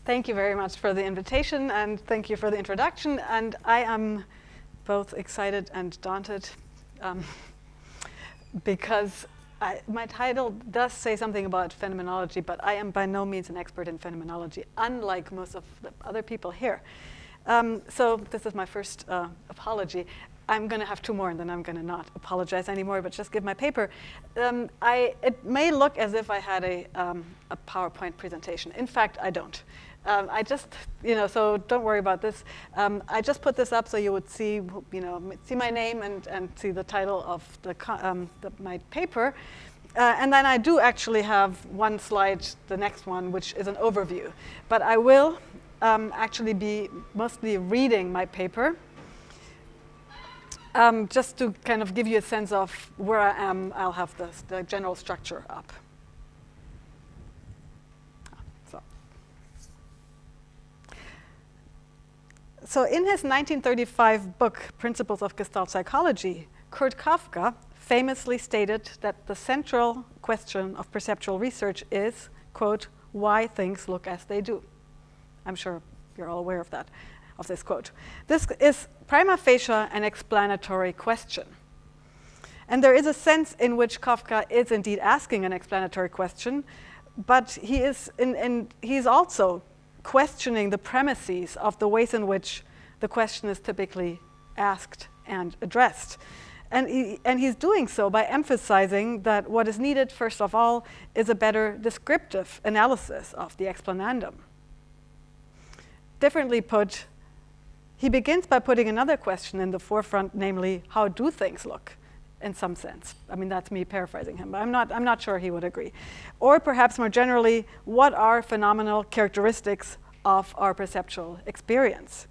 Thank you very much for the invitation, and thank you for the introduction. And I am both excited and daunted because my title does say something about phenomenology, but I am by no means an expert in phenomenology, unlike most of the other people here. So this is my first apology. I'm going to have two more, and then I'm going to not apologize anymore, but just give my paper. It may look as if I had a PowerPoint presentation. In fact, I don't. I just, so don't worry about this. I just put this up so you would see, see my name and see the title of my paper. And then I do actually have one slide, the next one, which is an overview. But I will actually be mostly reading my paper. Just to kind of give you a sense of where I am, I'll have the general structure up. So in his 1935 book, Principles of Gestalt Psychology, Kurt Kafka famously stated that the central question of perceptual research is, quote, why things look as they do. I'm sure you're all aware of that, of this quote. This is prima facie an explanatory question. And there is a sense in which Kafka is indeed asking an explanatory question, but he is also questioning the premises of the ways in which the question is typically asked and addressed. And he's doing so by emphasizing that what is needed, first of all, is a better descriptive analysis of the explanandum. Differently put, he begins by putting another question in the forefront, namely, how do things look, in some sense? I mean, that's me paraphrasing him, but I'm not sure he would agree. Or perhaps more generally, what are phenomenal characteristics of our perceptual experience?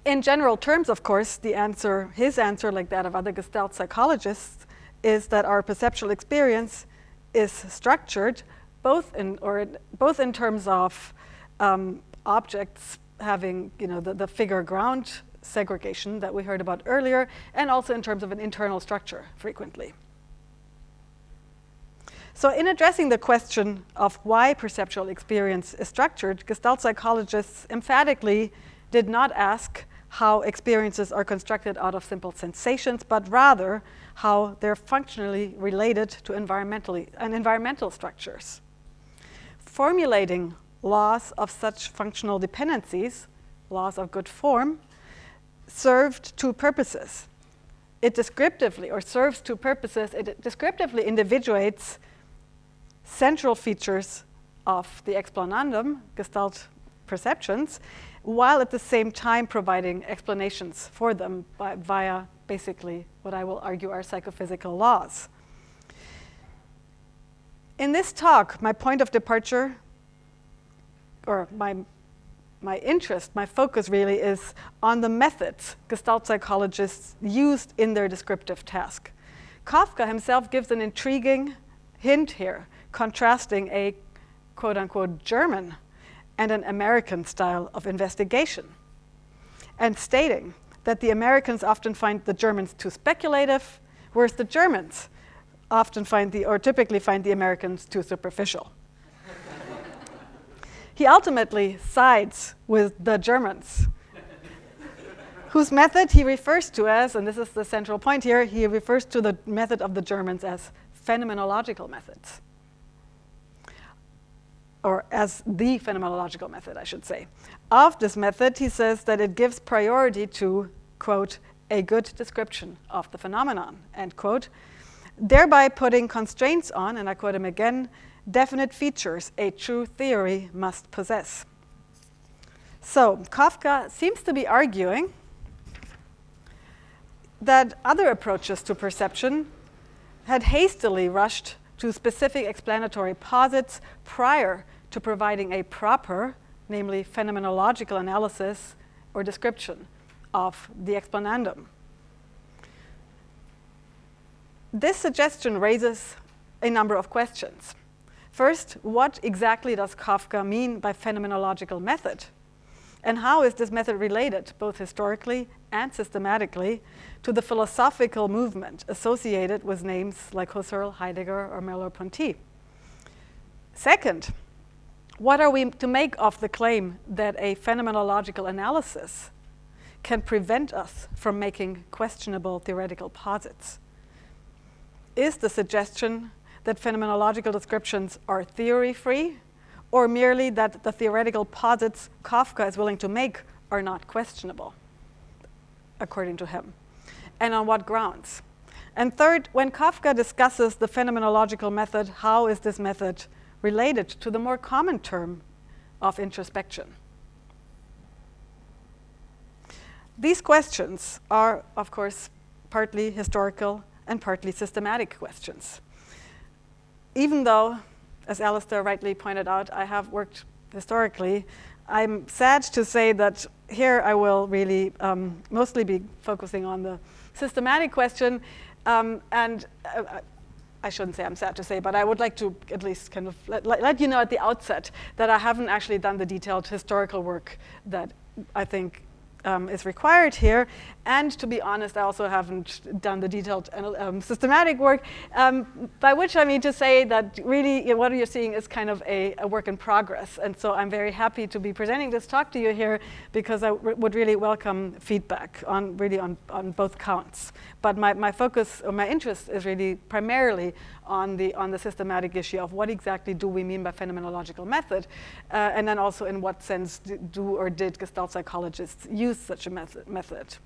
In general terms, of course, his answer, like that of other Gestalt psychologists, is that our perceptual experience is structured both in terms of objects having, the figure-ground segregation that we heard about earlier, and also in terms of an internal structure frequently. So in addressing the question of why perceptual experience is structured, Gestalt psychologists emphatically did not ask how experiences are constructed out of simple sensations, but rather how they're functionally related to environmental structures. Formulating laws of such functional dependencies, laws of good form, served two purposes. It descriptively individuates central features of the explanandum, Gestalt perceptions, while at the same time providing explanations for them via basically what I will argue are psychophysical laws. In this talk, my point of departure, or my interest, my focus really is on the methods Gestalt psychologists used in their descriptive task. Kafka himself gives an intriguing hint here, contrasting a quote-unquote German and an American style of investigation, and stating that the Americans often find the Germans too speculative, whereas the Germans often typically find the Americans too superficial. He ultimately sides with the Germans, whose method he refers to as, and this is the central point here, he refers to the method of the Germans as phenomenological methods, or as the phenomenological method, I should say. Of this method, he says that it gives priority to, quote, a good description of the phenomenon, end quote, thereby putting constraints on, and I quote him again, definite features a true theory must possess. So Kafka seems to be arguing that other approaches to perception had hastily rushed to specific explanatory posits prior to providing a proper, namely phenomenological analysis or description of the explanandum. This suggestion raises a number of questions. First, what exactly does Kafka mean by phenomenological method? And how is this method related, both historically and systematically, to the philosophical movement associated with names like Husserl, Heidegger, or Merleau-Ponty? Second, What are we to make of the claim that a phenomenological analysis can prevent us from making questionable theoretical posits? Is the suggestion that phenomenological descriptions are theory-free, or merely that the theoretical posits Kafka is willing to make are not questionable, according to him? And on what grounds? And third, when Kafka discusses the phenomenological method, how is this method related to the more common term of introspection? These questions are, of course, partly historical and partly systematic questions. Even though, as Alistair rightly pointed out, I have worked historically, I'm sad to say that here I will really mostly be focusing on the systematic question, and I shouldn't say I'm sad to say, but I would like to at least kind of let you know at the outset that I haven't actually done the detailed historical work that I think is required here. And to be honest, I also haven't done the detailed systematic work, by which I mean to say that really what you're seeing is kind of a work in progress. And so I'm very happy to be presenting this talk to you here, because I would really welcome feedback on both counts. But my focus or my interest is really primarily on the systematic issue of what exactly do we mean by phenomenological method, and then also in what sense do or did Gestalt psychologists use such a method.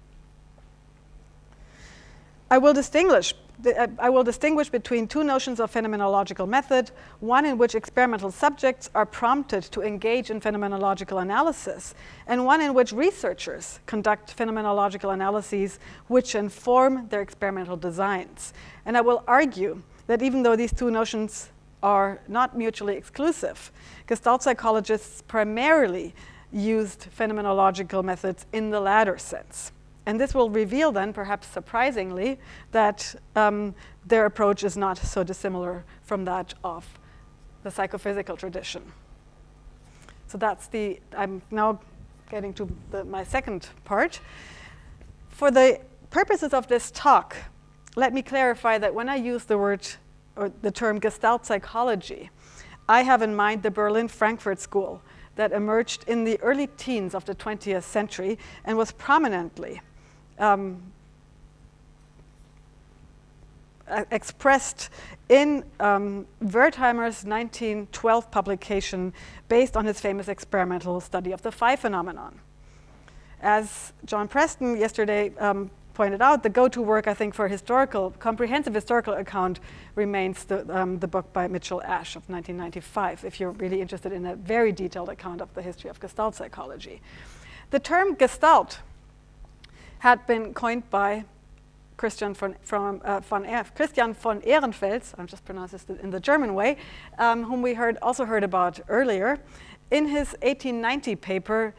I will distinguish between two notions of phenomenological method, one in which experimental subjects are prompted to engage in phenomenological analysis, and one in which researchers conduct phenomenological analyses which inform their experimental designs. And I will argue that even though these two notions are not mutually exclusive, Gestalt psychologists primarily used phenomenological methods in the latter sense. And this will reveal then, perhaps surprisingly, that their approach is not so dissimilar from that of the psychophysical tradition. So I'm now getting to my second part. For the purposes of this talk, let me clarify that when I use the word or the term Gestalt psychology, I have in mind the Berlin-Frankfurt school that emerged in the early teens of the 20th century and was prominently expressed in Wertheimer's 1912 publication based on his famous experimental study of the phi phenomenon. As John Preston yesterday pointed out, the go-to work, I think, for comprehensive historical account remains the book by Mitchell Ash of 1995, if you're really interested in a very detailed account of the history of Gestalt psychology. The term Gestalt had been coined by Christian von Ehrenfels, I'm just pronouncing this in the German way, whom we also heard about earlier, in his 1890 paper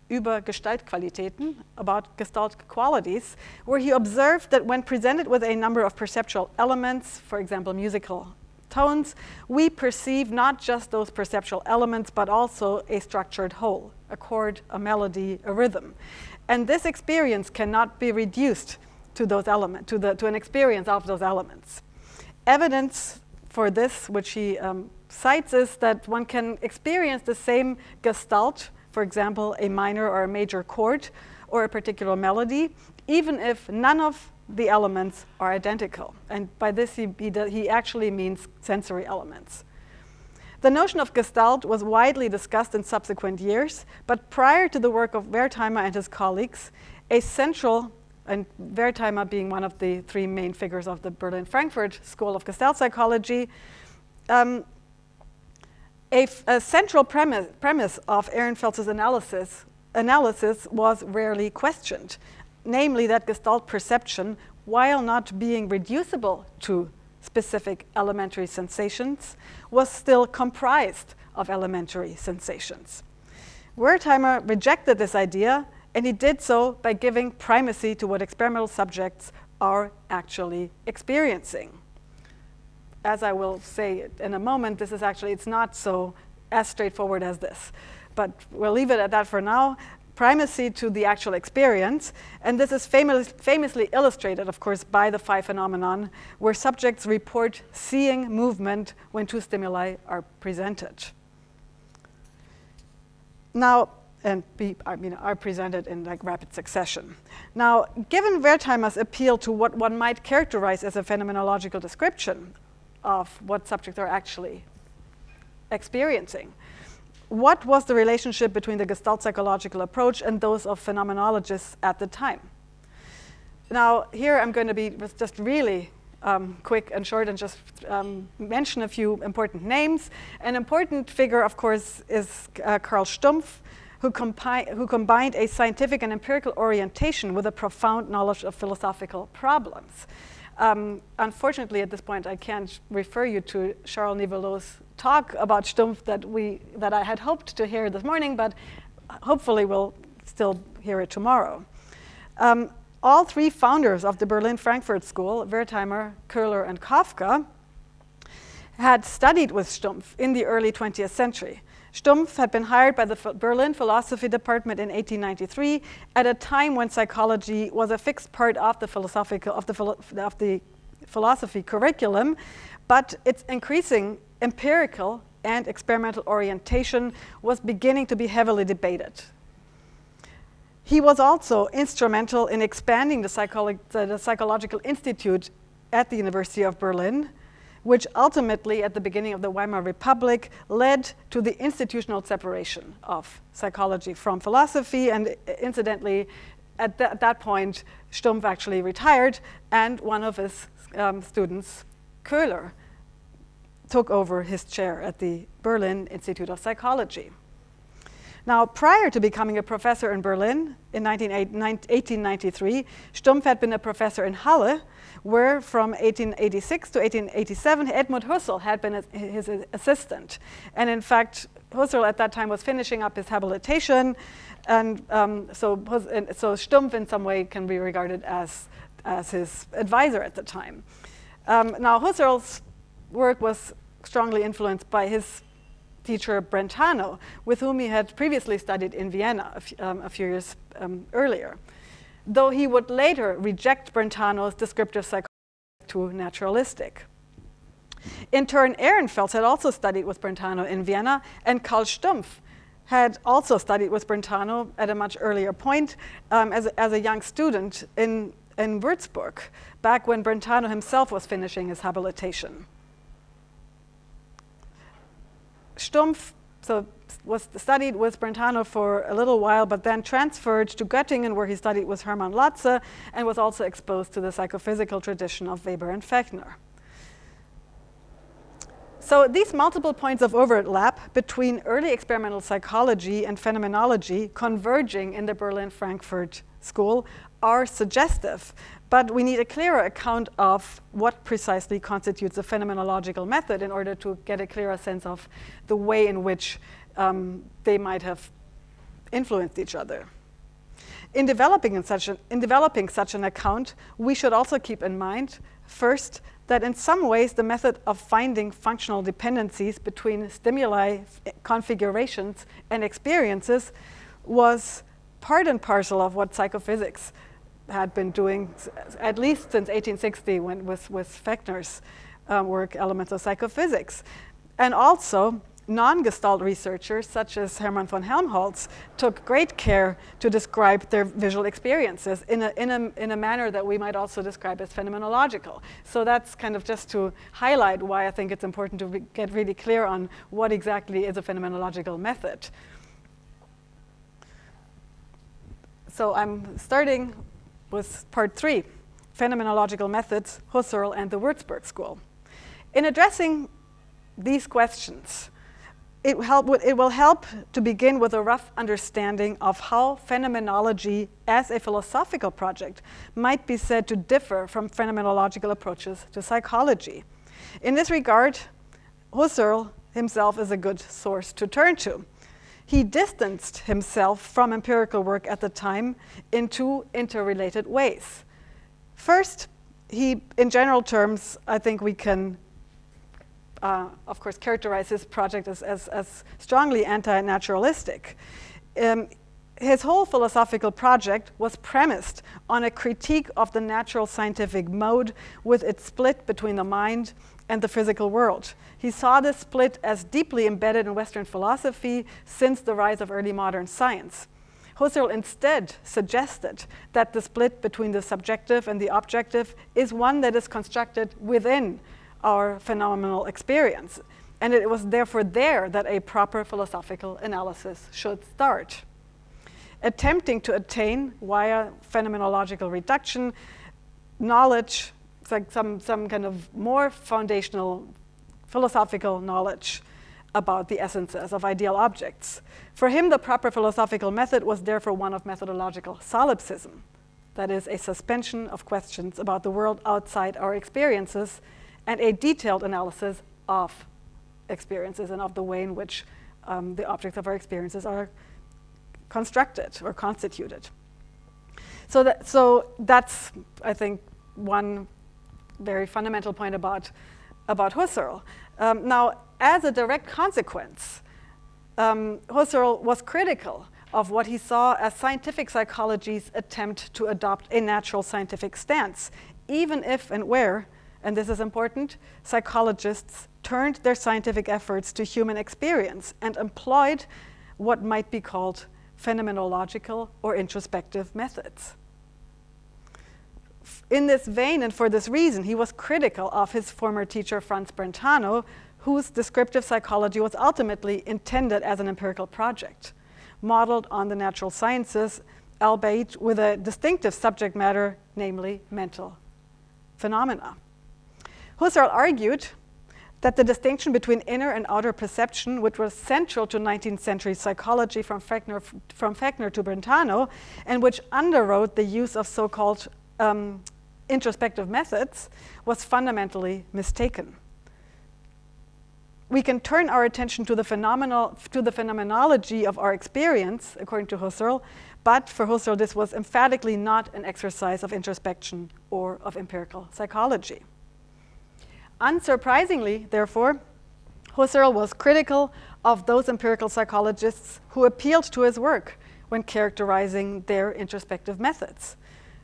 über Gestaltqualitäten, about Gestalt qualities, where he observed that when presented with a number of perceptual elements, for example, musical tones, we perceive not just those perceptual elements, but also a structured whole, a chord, a melody, a rhythm. And this experience cannot be reduced to those elements, to an experience of those elements. Evidence for this, which he cites, is that one can experience the same Gestalt, for example, a minor or a major chord, or a particular melody, even if none of the elements are identical. And by this, he actually means sensory elements. The notion of Gestalt was widely discussed in subsequent years, but prior to the work of Wertheimer and his colleagues, a central, and Wertheimer being one of the three main figures of the Berlin-Frankfurt School of Gestalt Psychology, a central premise of Ehrenfels's analysis was rarely questioned, namely that Gestalt perception, while not being reducible to specific elementary sensations, was still comprised of elementary sensations. Wertheimer rejected this idea, and he did so by giving primacy to what experimental subjects are actually experiencing. As I will say in a moment, it's not so as straightforward as this, but we'll leave it at that for now. Primacy to the actual experience, and this is famously illustrated, of course, by the phi phenomenon, where subjects report seeing movement when two stimuli are presented. Now, are presented in like rapid succession. Now, given Wertheimer's appeal to what one might characterize as a phenomenological description of what subjects are actually experiencing, what was the relationship between the Gestalt psychological approach and those of phenomenologists at the time? Now, here I'm going to be just really quick and short and just mention a few important names. An important figure, of course, is Carl Stumpf, who combined a scientific and empirical orientation with a profound knowledge of philosophical problems. Unfortunately, at this point, I can't refer you to Charles Nivelot's talk about Stumpf that I had hoped to hear this morning, but hopefully we'll still hear it tomorrow. All three founders of the Berlin-Frankfurt School, Wertheimer, Köhler, and Kafka, had studied with Stumpf in the early 20th century. Stumpf had been hired by the Berlin Philosophy Department in 1893 at a time when psychology was a fixed part of the philosophy curriculum, but its increasing empirical and experimental orientation was beginning to be heavily debated. He was also instrumental in expanding the Psychological Institute at the University of Berlin, which ultimately, at the beginning of the Weimar Republic, led to the institutional separation of psychology from philosophy. And incidentally, at that point, Stumpf actually retired, and one of his students, Köhler, took over his chair at the Berlin Institute of Psychology. Now, prior to becoming a professor in Berlin in 1893, Stumpf had been a professor in Halle, where from 1886 to 1887, Edmund Husserl had been his assistant. And in fact, Husserl at that time was finishing up his habilitation, and so Stumpf in some way can be regarded as his advisor at the time. Now, Husserl's work was strongly influenced by his teacher Brentano, with whom he had previously studied in Vienna a few years earlier, though he would later reject Brentano's descriptive psychology too naturalistic. In turn, Ehrenfels had also studied with Brentano in Vienna, and Carl Stumpf had also studied with Brentano at a much earlier point as a young student in Würzburg, back when Brentano himself was finishing his habilitation. Stumpf was studied with Brentano for a little while, but then transferred to Göttingen, where he studied with Hermann Lotze and was also exposed to the psychophysical tradition of Weber and Fechner. So these multiple points of overlap between early experimental psychology and phenomenology converging in the Berlin-Frankfurt School are suggestive, but we need a clearer account of what precisely constitutes a phenomenological method in order to get a clearer sense of the way in which they might have influenced each other. In developing such an account, we should also keep in mind, first, that in some ways the method of finding functional dependencies between stimuli, configurations, and experiences was part and parcel of what psychophysics had been doing, at least since 1860, when with Fechner's work, Elements of Psychophysics. And also, non-Gestalt researchers, such as Hermann von Helmholtz, took great care to describe their visual experiences in a manner that we might also describe as phenomenological. So that's kind of just to highlight why I think it's important to get really clear on what exactly is a phenomenological method. So I'm starting with part 3, Phenomenological Methods, Husserl and the Würzburg School. In addressing these questions, it will help to begin with a rough understanding of how phenomenology as a philosophical project might be said to differ from phenomenological approaches to psychology. In this regard, Husserl himself is a good source to turn to. He distanced himself from empirical work at the time in two interrelated ways. First, in general terms, I think we can, of course, characterize his project as strongly anti-naturalistic. His whole philosophical project was premised on a critique of the natural scientific mode with its split between the mind and the physical world. He saw this split as deeply embedded in Western philosophy since the rise of early modern science. Husserl instead suggested that the split between the subjective and the objective is one that is constructed within our phenomenal experience. And it was therefore there that a proper philosophical analysis should start. Attempting to attain, via phenomenological reduction, knowledge, like some kind of more foundational philosophical knowledge about the essences of ideal objects. For him, the proper philosophical method was therefore one of methodological solipsism, that is, a suspension of questions about the world outside our experiences and a detailed analysis of experiences and of the way in which the objects of our experiences are constructed or constituted. So that's, I think, one very fundamental point about Husserl. Now, as a direct consequence, Husserl was critical of what he saw as scientific psychology's attempt to adopt a natural scientific stance, even if and where, and this is important, psychologists turned their scientific efforts to human experience and employed what might be called phenomenological or introspective methods. In this vein and for this reason, he was critical of his former teacher, Franz Brentano, whose descriptive psychology was ultimately intended as an empirical project, modeled on the natural sciences, albeit with a distinctive subject matter, namely mental phenomena. Husserl argued that the distinction between inner and outer perception, which was central to 19th century psychology from Fechner to Brentano, and which underwrote the use of so-called introspective methods, was fundamentally mistaken. We can turn our attention to the phenomenology of our experience, according to Husserl, but for Husserl this was emphatically not an exercise of introspection or of empirical psychology. Unsurprisingly, therefore, Husserl was critical of those empirical psychologists who appealed to his work when characterizing their introspective methods.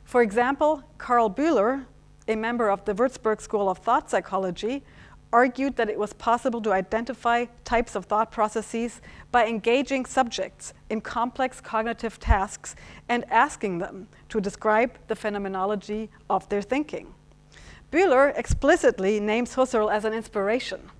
For example, Karl Bühler, a member of the Würzburg School of Thought Psychology, argued that it was possible to identify types of thought processes by engaging subjects in complex cognitive tasks and asking them to describe the phenomenology of their thinking. Bühler explicitly names Husserl as an inspiration.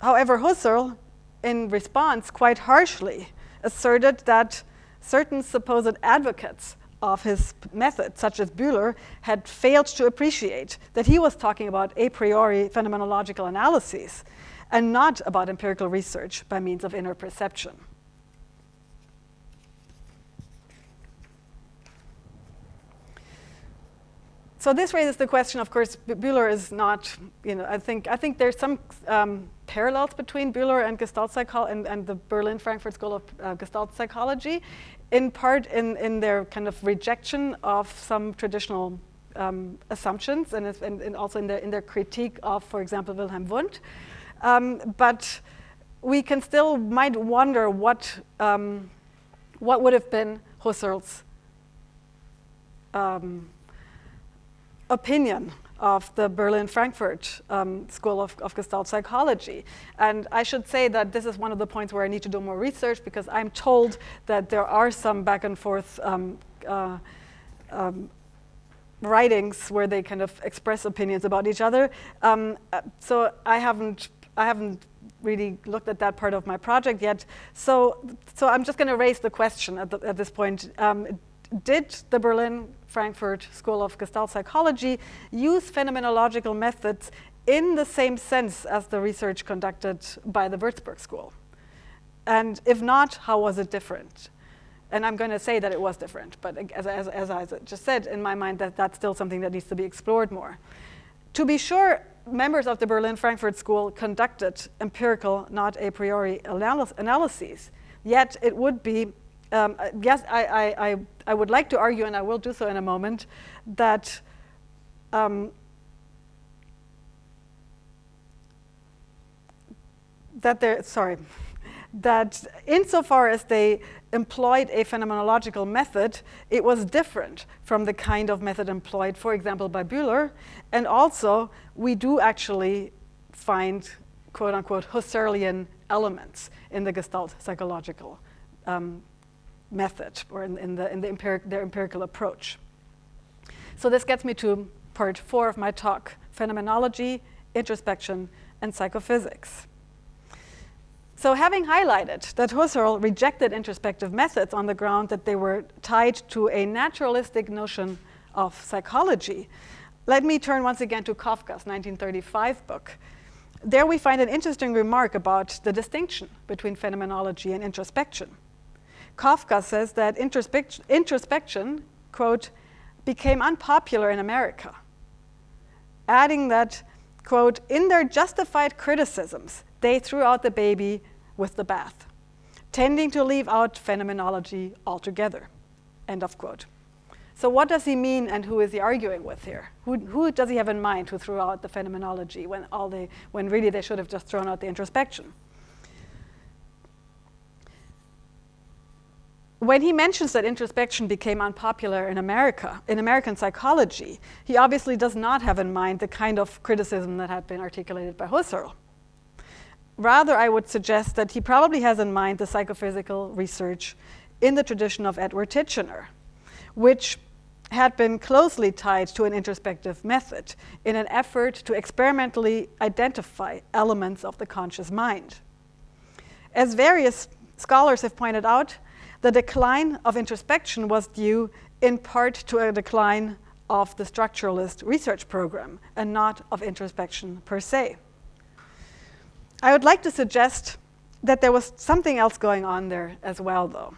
However, Husserl, in response, quite harshly asserted that certain supposed advocates of his method, such as Bühler, had failed to appreciate that he was talking about a priori phenomenological analyses and not about empirical research by means of inner perception. So this raises the question, of course, Bühler is not, I think there's some parallels between Bühler and Gestalt psychology and the Berlin-Frankfurt School of Gestalt Psychology, in part in their kind of rejection of some traditional assumptions and also in their critique of, for example, Wilhelm Wundt. But we can still might wonder what would have been Husserl's opinion of the Berlin-Frankfurt School of Gestalt Psychology. And I should say that this is one of the points where I need to do more research, because I'm told that there are some back and forth writings where they kind of express opinions about each other. So I haven't really looked at that part of my project yet. So I'm just going to raise the question at this point. Did the Berlin-Frankfurt School of Gestalt Psychology use phenomenological methods in the same sense as the research conducted by the Würzburg School? And if not, how was it different? And I'm going to say that it was different, but as I just said, in my mind, that's still something that needs to be explored more. To be sure, members of the Berlin-Frankfurt School conducted empirical, not a priori analyses, yet it would be yes, I would like to argue, and I will do so in a moment, that that insofar as they employed a phenomenological method, it was different from the kind of method employed, for example, by Bühler. And also, we do actually find, quote unquote, Husserlian elements in the Gestalt psychological method, or in their empirical approach. So this gets me to part 4 of my talk: phenomenology, introspection, and psychophysics. So having highlighted that Husserl rejected introspective methods on the ground that they were tied to a naturalistic notion of psychology, let me turn once again to Kafka's 1935 book. There we find an interesting remark about the distinction between phenomenology and introspection. Kafka says that introspection, quote, became unpopular in America, adding that, quote, in their justified criticisms, they threw out the baby with the bath, tending to leave out phenomenology altogether, end of quote. So what does he mean, and who is he arguing with here? Who does he have in mind who threw out the phenomenology when really they should have just thrown out the introspection? When he mentions that introspection became unpopular in America, in American psychology, he obviously does not have in mind the kind of criticism that had been articulated by Husserl. Rather, I would suggest that he probably has in mind the psychophysical research in the tradition of Edward Titchener, which had been closely tied to an introspective method in an effort to experimentally identify elements of the conscious mind. As various scholars have pointed out, the decline of introspection was due in part to a decline of the structuralist research program and not of introspection per se. I would like to suggest that there was something else going on there as well, though.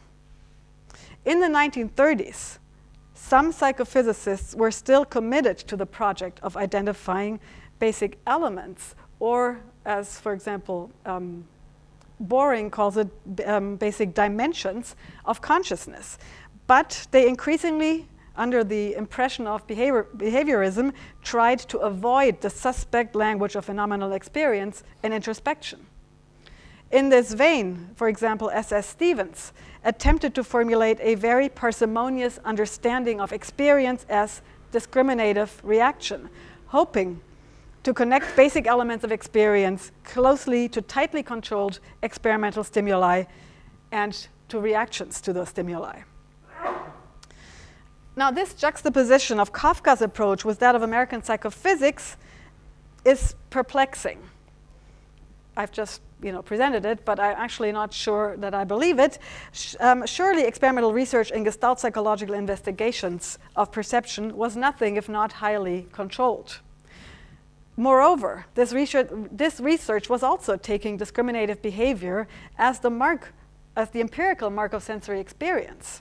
In the 1930s, some psychophysicists were still committed to the project of identifying basic elements, or as, for example, Boring calls it basic dimensions of consciousness. But they increasingly, under the impression of behaviorism, tried to avoid the suspect language of phenomenal experience and introspection. In this vein, for example, S.S. Stevens attempted to formulate a very parsimonious understanding of experience as discriminative reaction, hoping to connect basic elements of experience closely to tightly controlled experimental stimuli and to reactions to those stimuli. Now, this juxtaposition of Kafka's approach with that of American psychophysics is perplexing. I've just presented it, but I'm actually not sure that I believe it. Surely experimental research in Gestalt psychological investigations of perception was nothing if not highly controlled. Moreover, this research was also taking discriminative behavior as the empirical mark of sensory experience.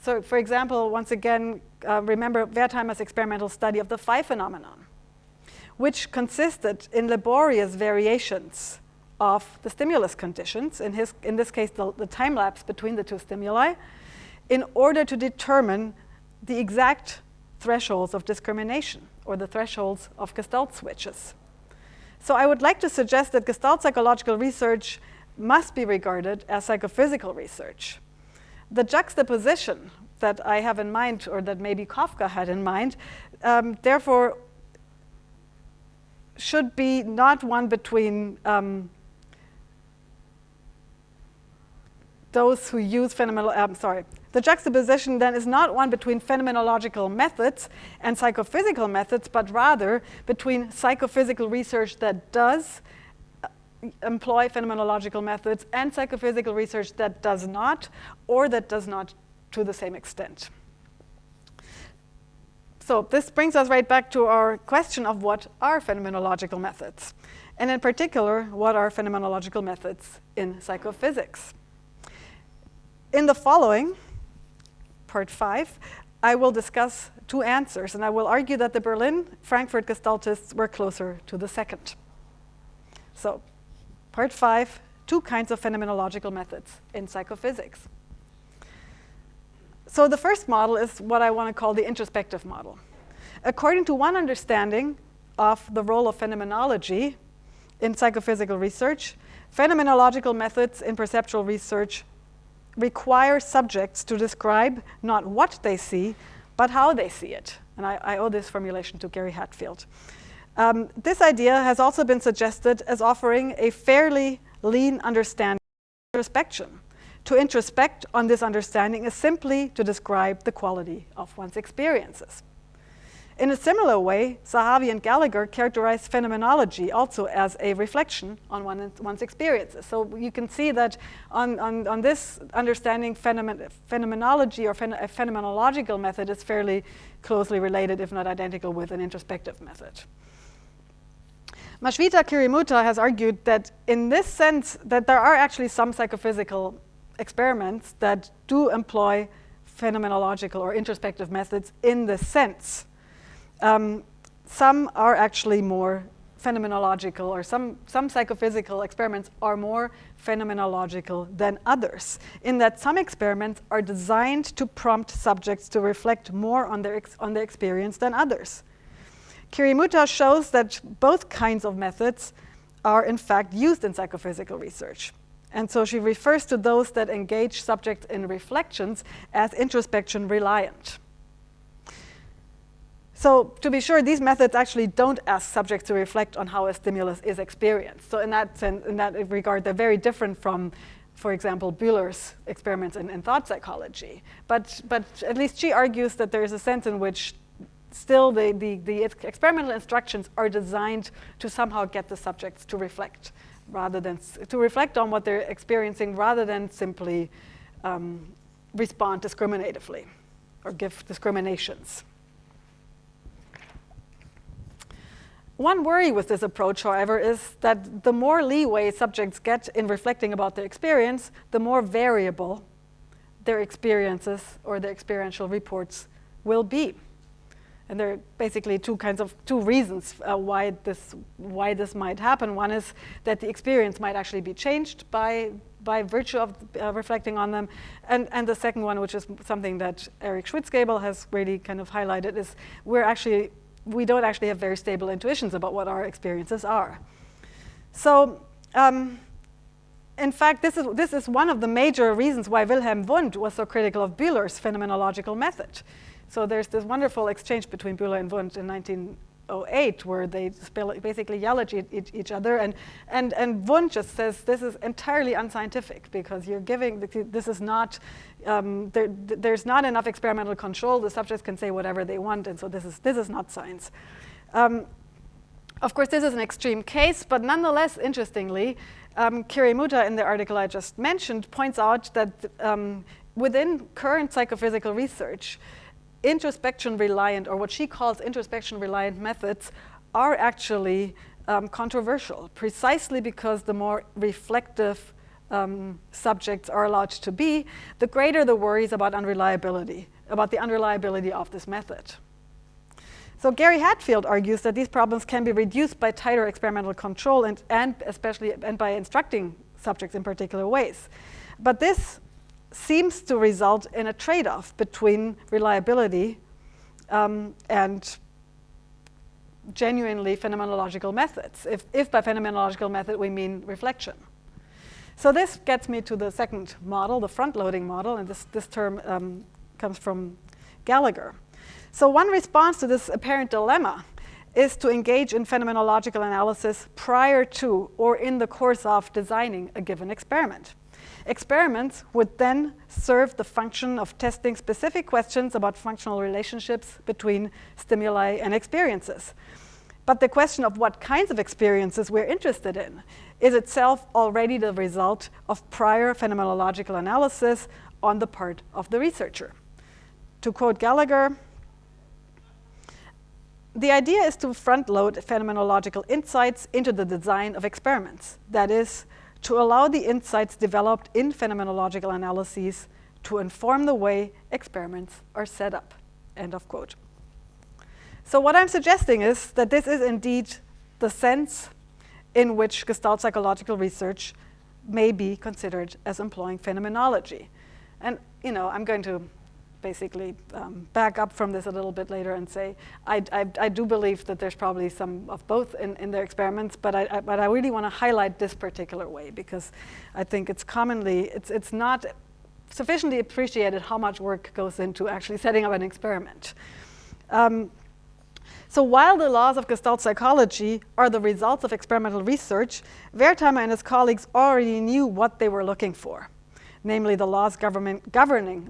So, for example, once again, remember Wertheimer's experimental study of the phi phenomenon, which consisted in laborious variations of the stimulus conditions, in this case, the time lapse between the two stimuli, in order to determine the exact thresholds of discrimination, or the thresholds of Gestalt switches. So I would like to suggest that Gestalt psychological research must be regarded as psychophysical research. The juxtaposition that I have in mind, or that maybe Kafka had in mind, therefore should be not one between those who use the juxtaposition then is not one between phenomenological methods and psychophysical methods, but rather between psychophysical research that does employ phenomenological methods and psychophysical research that does not, or that does not to the same extent. So this brings us right back to our question of what are phenomenological methods, and in particular, what are phenomenological methods in psychophysics. In the following, part 5, I will discuss two answers, and I will argue that the Berlin, Frankfurt Gestaltists were closer to the second. So, part 5, two kinds of phenomenological methods in psychophysics. So the first model is what I want to call the introspective model. According to one understanding of the role of phenomenology in psychophysical research, Phenomenological methods in perceptual research require subjects to describe not what they see, but how they see it. And I owe this formulation to Gary Hatfield. This idea has also been suggested as offering a fairly lean understanding of introspection. To introspect on this understanding is simply to describe the quality of one's experiences. In a similar way, Zahavi and Gallagher characterize phenomenology also as a reflection on one's experiences. So you can see that on this understanding, phenomenology or a phenomenological method is fairly closely related, if not identical, with an introspective method. Mashvita Kirimuta has argued that in this sense that there are actually some psychophysical experiments that do employ phenomenological or introspective methods in this sense. Some are actually more phenomenological, or some psychophysical experiments are more phenomenological than others, in that some experiments are designed to prompt subjects to reflect more on their experience than others. Kirimuta shows that both kinds of methods are in fact used in psychophysical research. And so she refers to those that engage subjects in reflections as introspection reliant. So to be sure, these methods actually don't ask subjects to reflect on how a stimulus is experienced. So in that sense, in that regard, they're very different from, for example, Bühler's experiments in thought psychology. But at least she argues that there is a sense in which still the experimental instructions are designed to somehow get the subjects to reflect, rather than to reflect on what they're experiencing, rather than simply respond discriminatively or give discriminations. One worry with this approach, however, is that the more leeway subjects get in reflecting about their experience, the more variable their experiences or their experiential reports will be. And there are basically two reasons why this might happen. One is that the experience might actually be changed by virtue of reflecting on them. And the second one, which is something that Eric Schwitzgebel has really kind of highlighted, is we don't actually have very stable intuitions about what our experiences are. So, in fact, this is one of the major reasons why Wilhelm Wundt was so critical of Bühler's phenomenological method. So there's this wonderful exchange between Bühler and Wundt in 1908, where they basically yell at each other, and Wundt just says this is entirely unscientific because you're giving this is not there's not enough experimental control. The subjects can say whatever they want, and so this is not science. Of course, this is an extreme case, but nonetheless, interestingly, Kirimuta in the article I just mentioned points out that within current psychophysical research, introspection reliant, or what she calls introspection reliant methods, are actually controversial, precisely because the more reflective subjects are allowed to be, the greater the worries about unreliability, about the unreliability of this method. So Gary Hatfield argues that these problems can be reduced by tighter experimental control and especially by instructing subjects in particular ways. But this seems to result in a trade-off between reliability and genuinely phenomenological methods, if by phenomenological method we mean reflection. So this gets me to the second model, the front-loading model, and this term comes from Gallagher. So one response to this apparent dilemma is to engage in phenomenological analysis prior to or in the course of designing a given experiment. Experiments would then serve the function of testing specific questions about functional relationships between stimuli and experiences. But the question of what kinds of experiences we're interested in is itself already the result of prior phenomenological analysis on the part of the researcher. To quote Gallagher, the idea is to front-load phenomenological insights into the design of experiments. That is, to allow the insights developed in phenomenological analyses to inform the way experiments are set up. End of quote. So what I'm suggesting is that this is indeed the sense in which Gestalt psychological research may be considered as employing phenomenology. And I'm going to basically back up from this a little bit later and say, I do believe that there's probably some of both in their experiments, but I really want to highlight this particular way because I think it's not sufficiently appreciated how much work goes into actually setting up an experiment. So while the laws of Gestalt psychology are the results of experimental research, Wertheimer and his colleagues already knew what they were looking for, namely the laws governing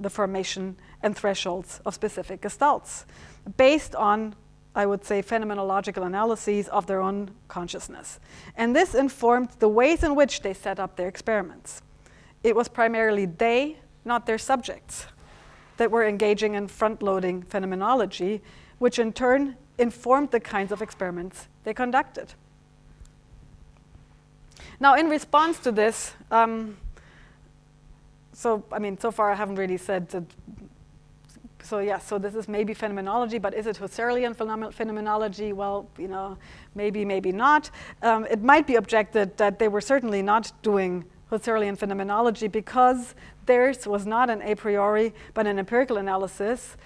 the formation and thresholds of specific gestalts, based on, I would say, phenomenological analyses of their own consciousness. And this informed the ways in which they set up their experiments. It was primarily they, not their subjects, that were engaging in front-loading phenomenology, which in turn informed the kinds of experiments they conducted. Now, in response to this, so far I haven't really said that. So this is maybe phenomenology, but is it Husserlian phenomenology? Well, maybe, maybe not. It might be objected that they were certainly not doing Husserlian phenomenology because theirs was not an a priori, but an empirical analysis.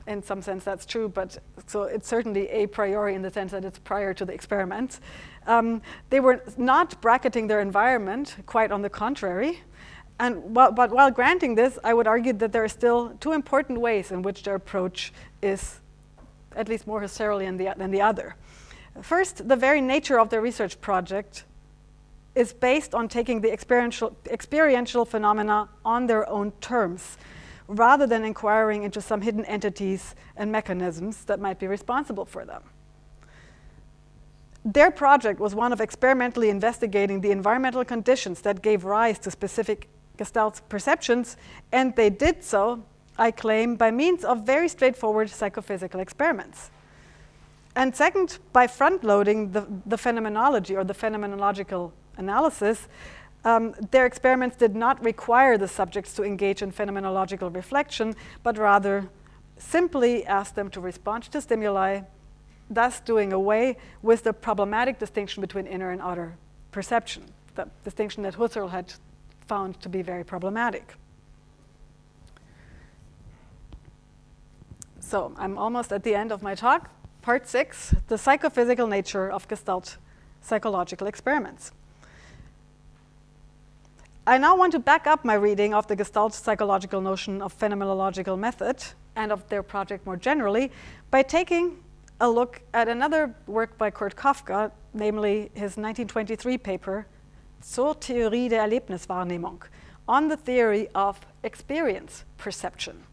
In some sense, that's true, but so it's certainly a priori in the sense that it's prior to the experiment. They were not bracketing their environment, quite on the contrary. But while granting this, I would argue that there are still two important ways in which their approach is at least more Husserlian than the other. First, the very nature of their research project is based on taking the experiential phenomena on their own terms, rather than inquiring into some hidden entities and mechanisms that might be responsible for them. Their project was one of experimentally investigating the environmental conditions that gave rise to specific Gestalt perceptions, and they did so, I claim, by means of very straightforward psychophysical experiments. And second, by front-loading the phenomenology or the phenomenological analysis, their experiments did not require the subjects to engage in phenomenological reflection, but rather simply asked them to respond to stimuli, thus doing away with the problematic distinction between inner and outer perception, the distinction that Husserl had found to be very problematic. So I'm almost at the end of my talk. Part 6, the psychophysical nature of Gestalt psychological experiments. I now want to back up my reading of the Gestalt psychological notion of phenomenological method and of their project more generally by taking a look at another work by Kurt Kafka, namely his 1923 paper, Zur Theorie der Erlebniswahrnehmung, on the theory of experience perception.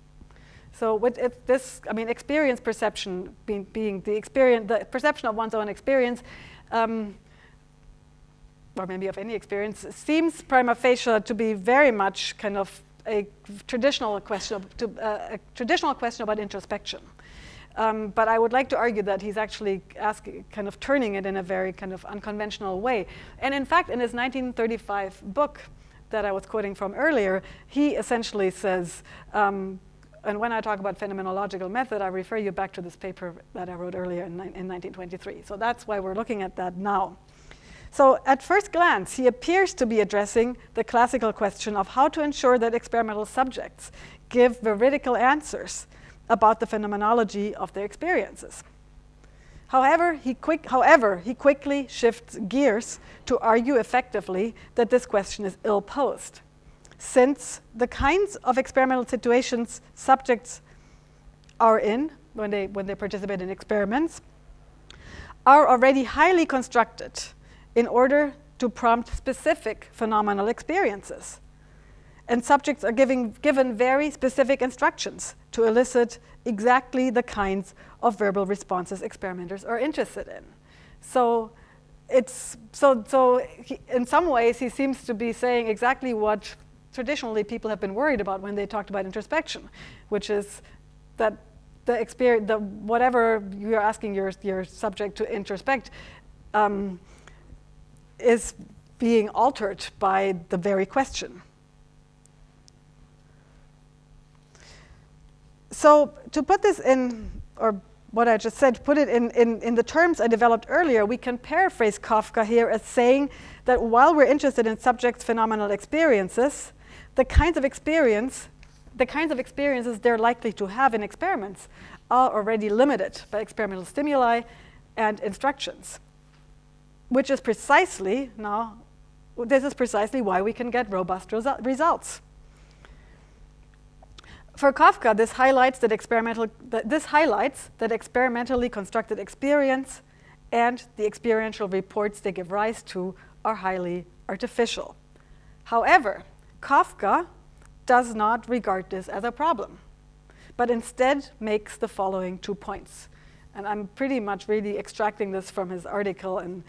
So with experience perception being the perception of one's own experience, or maybe of any experience, seems prima facie to be very much kind of a traditional question about introspection. But I would like to argue that he's actually turning it in a very kind of unconventional way. And in fact, in his 1935 book that I was quoting from earlier, he essentially says, and when I talk about phenomenological method, I refer you back to this paper that I wrote earlier in 1923. So that's why we're looking at that now. So at first glance, he appears to be addressing the classical question of how to ensure that experimental subjects give veridical answers about the phenomenology of their experiences. However, he quickly shifts gears to argue effectively that this question is ill-posed, since the kinds of experimental situations subjects are in when they participate in experiments are already highly constructed in order to prompt specific phenomenal experiences. And subjects are given very specific instructions to elicit exactly the kinds of verbal responses experimenters are interested in. So in some ways, he seems to be saying exactly what traditionally people have been worried about when they talked about introspection, which is that whatever you're asking your subject to introspect is being altered by the very question. So to put this in, or what I just said, put it in the terms I developed earlier, we can paraphrase Kafka here as saying that while we're interested in subjects' phenomenal experiences, the kinds of experience the kinds of experiences they're likely to have in experiments are already limited by experimental stimuli and instructions, which is precisely why we can get robust results. For Kafka, this highlights that experimentally constructed experience and the experiential reports they give rise to are highly artificial. However, Kafka does not regard this as a problem, but instead makes the following 2 points. And I'm pretty much really extracting this from his article, and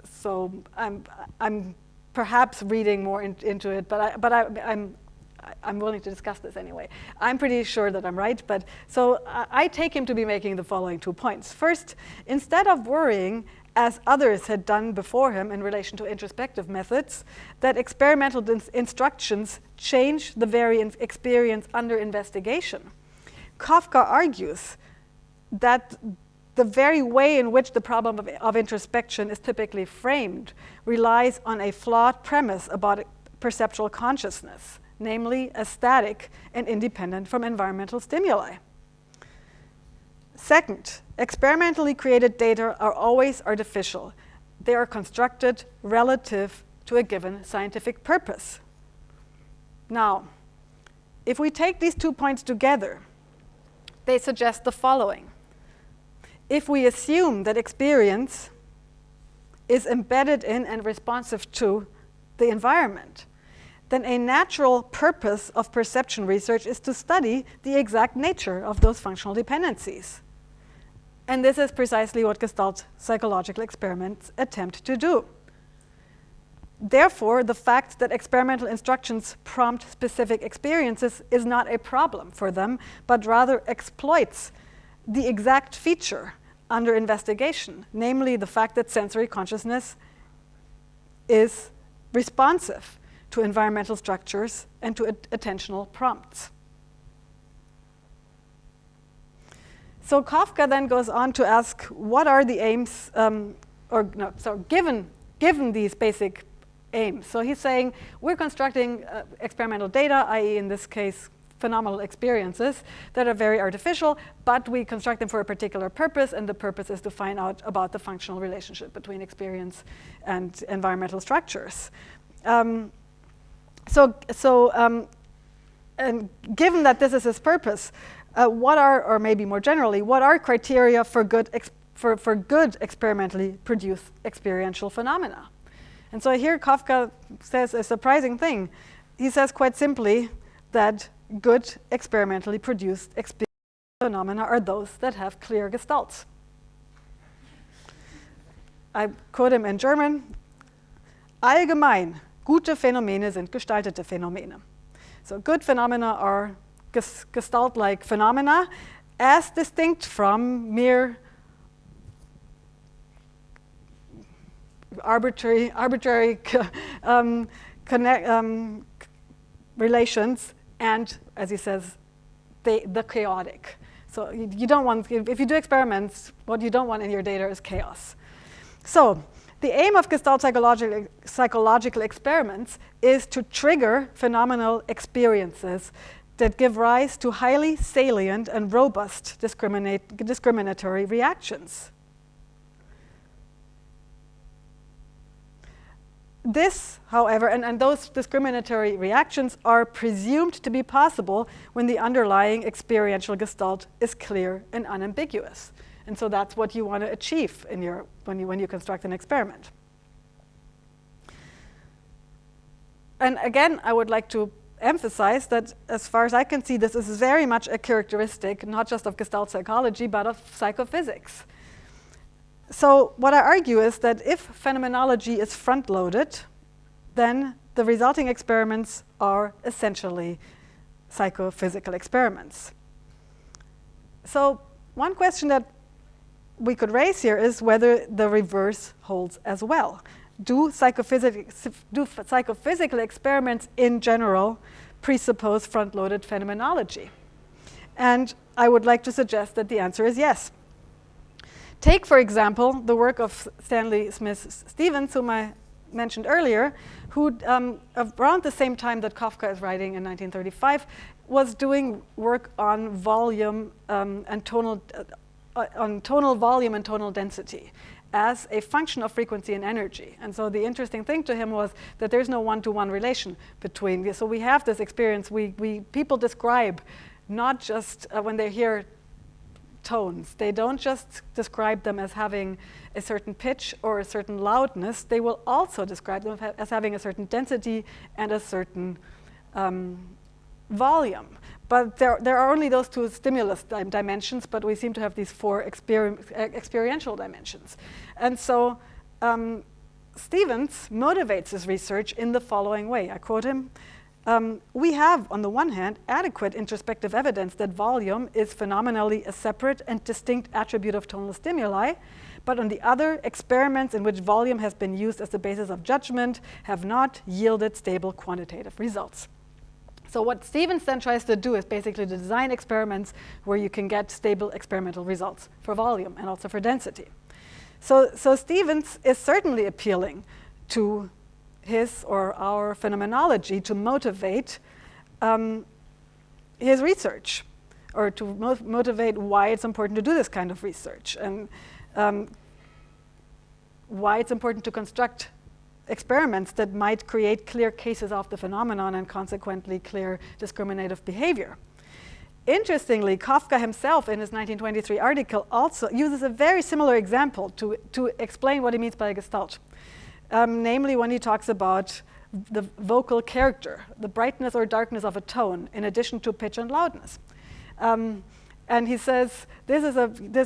so I'm perhaps reading more into it, but I'm willing to discuss this anyway. I'm pretty sure that I'm right, but so I take him to be making the following 2 points. First, instead of worrying, as others had done before him in relation to introspective methods, that experimental instructions change the very experience under investigation, Kafka argues that the very way in which the problem of introspection is typically framed relies on a flawed premise about perceptual consciousness, namely as static and independent from environmental stimuli. Second, experimentally created data are always artificial. They are constructed relative to a given scientific purpose. Now, if we take these 2 points together, they suggest the following. If we assume that experience is embedded in and responsive to the environment, then a natural purpose of perception research is to study the exact nature of those functional dependencies. And this is precisely what Gestalt psychological experiments attempt to do. Therefore, the fact that experimental instructions prompt specific experiences is not a problem for them, but rather exploits the exact feature under investigation, namely the fact that sensory consciousness is responsive to environmental structures and to attentional prompts. So Kafka then goes on to ask, what are the aims, given these basic aims? So he's saying, we're constructing experimental data, i.e. in this case, phenomenal experiences that are very artificial, but we construct them for a particular purpose, and the purpose is to find out about the functional relationship between experience and environmental structures. And given that this is his purpose, what are, or maybe more generally, what are criteria for good experimentally produced experiential phenomena? And so here Kafka says a surprising thing. He says quite simply that good experimentally produced phenomena are those that have clear gestalts. I quote him in German, allgemein, gute Phänomene sind gestaltete Phänomene. So good phenomena are Gestalt-like phenomena, as distinct from mere arbitrary relations, and, as he says, the chaotic. So you don't want, if you do experiments, what you don't want in your data is chaos. So the aim of Gestalt psychological experiments is to trigger phenomenal experiences that give rise to highly salient and robust discriminatory reactions. This, however, and those discriminatory reactions are presumed to be possible when the underlying experiential gestalt is clear and unambiguous. And so that's what you want to achieve in when you construct an experiment. And again, I would like to emphasize that, as far as I can see, this is very much a characteristic, not just of Gestalt psychology, but of psychophysics. So what I argue is that if phenomenology is front-loaded, then the resulting experiments are essentially psychophysical experiments. So one question that we could raise here is whether the reverse holds as well. Do psychophysical experiments in general presuppose front-loaded phenomenology? And I would like to suggest that the answer is yes. Take, for example, the work of Stanley Smith Stevens, whom I mentioned earlier, who around the same time that Kafka is writing in 1935, was doing work on volume and tonal volume and tonal density as a function of frequency and energy. And so the interesting thing to him was that there's no one-to-one relation between. So we have this experience. People describe not just when they hear tones. They don't just describe them as having a certain pitch or a certain loudness. They will also describe them as having a certain density and a certain volume. But there are only those two stimulus dimensions, but we seem to have these four experiential dimensions. And so Stevens motivates his research in the following way. I quote him, we have, on the one hand, adequate introspective evidence that volume is phenomenally a separate and distinct attribute of tonal stimuli, but on the other, experiments in which volume has been used as the basis of judgment have not yielded stable quantitative results. So what Stevens then tries to do is basically to design experiments where you can get stable experimental results for volume and also for density. So Stevens is certainly appealing to his or our phenomenology to motivate his research, or to motivate why it's important to do this kind of research, and why it's important to construct experiments that might create clear cases of the phenomenon and consequently clear discriminative behavior. Interestingly, Kafka himself in his 1923 article also uses a very similar example to explain what he means by a gestalt. Namely when he talks about the vocal character, the brightness or darkness of a tone in addition to pitch and loudness. And he says this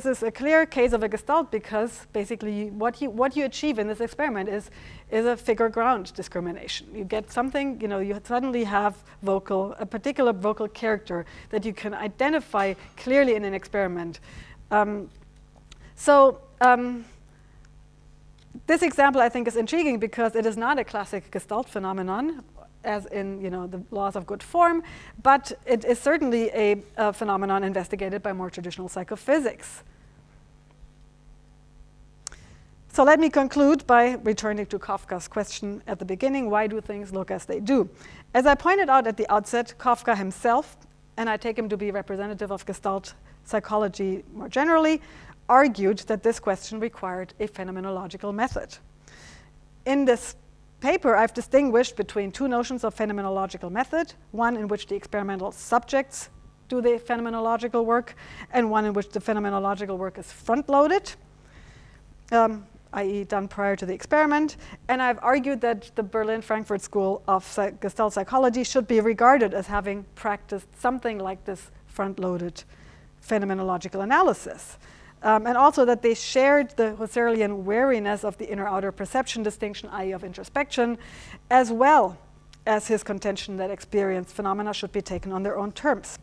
is a clear case of a gestalt because basically what you achieve in this experiment is a figure ground discrimination. You get something, you suddenly have a particular vocal character that you can identify clearly in an experiment. This example I think is intriguing because it is not a classic gestalt phenomenon, as in the laws of good form, but it is certainly a phenomenon investigated by more traditional psychophysics. So let me conclude by returning to Kafka's question at the beginning, why do things look as they do? As I pointed out at the outset, Kafka himself, and I take him to be representative of Gestalt psychology more generally, argued that this question required a phenomenological method. In this paper, I've distinguished between two notions of phenomenological method, one in which the experimental subjects do the phenomenological work, and one in which the phenomenological work is front-loaded, i.e. done prior to the experiment. And I've argued that the Berlin-Frankfurt School of Gestalt psychology should be regarded as having practiced something like this front-loaded phenomenological analysis. And also that they shared the Husserlian wariness of the inner-outer perception distinction, i.e. of introspection, as well as his contention that experienced phenomena should be taken on their own terms.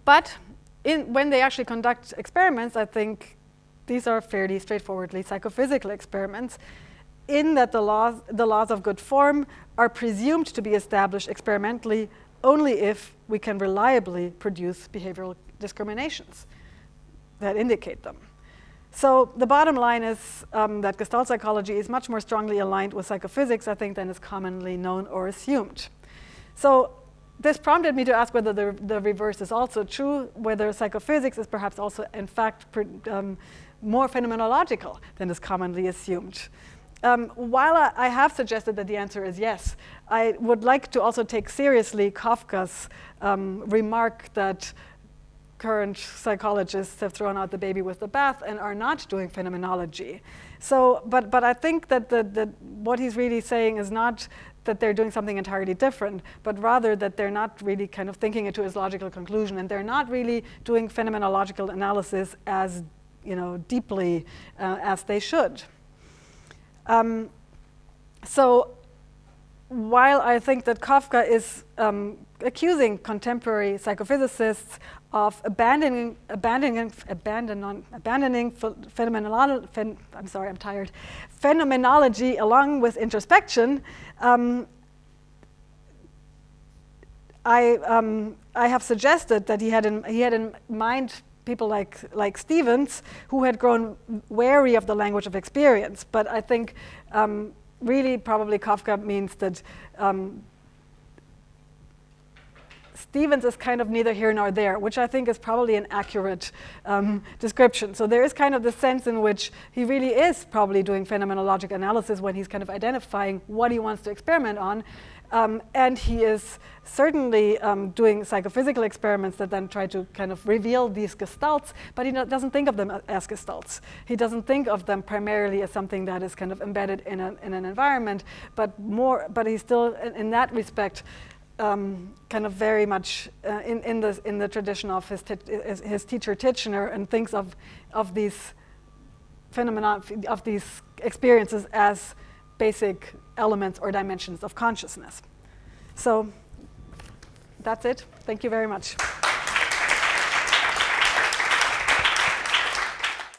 But when they actually conduct experiments, I think these are fairly straightforwardly psychophysical experiments, in that the laws of good form are presumed to be established experimentally only if we can reliably produce behavioral discriminations that indicate them. So the bottom line is that Gestalt psychology is much more strongly aligned with psychophysics, I think, than is commonly known or assumed. So this prompted me to ask whether the reverse is also true, whether psychophysics is perhaps also, in fact, more phenomenological than is commonly assumed. While I have suggested that the answer is yes, I would like to also take seriously Kafka's remark that current psychologists have thrown out the baby with the bath and are not doing phenomenology. So, but I think that what he's really saying is not that they're doing something entirely different, but rather that they're not really kind of thinking it to its logical conclusion, and they're not really doing phenomenological analysis as deeply as they should. So while I think that Kafka is accusing contemporary psychophysicists of abandoning phenomenology along with introspection, I have suggested that he had in mind people like Stevens, who had grown wary of the language of experience. But I think really probably Kafka means that Stevens is kind of neither here nor there, which I think is probably an accurate description. So there is kind of the sense in which he really is probably doing phenomenologic analysis when he's kind of identifying what he wants to experiment on. And he is certainly doing psychophysical experiments that then try to kind of reveal these gestalts, but he doesn't think of them as gestalts. He doesn't think of them primarily as something that is kind of embedded in an environment, but he's still, in that respect, kind of very much in the tradition of his teacher Titchener, and thinks of these phenomena, of these experiences as basic elements or dimensions of consciousness. So that's it. Thank you very much.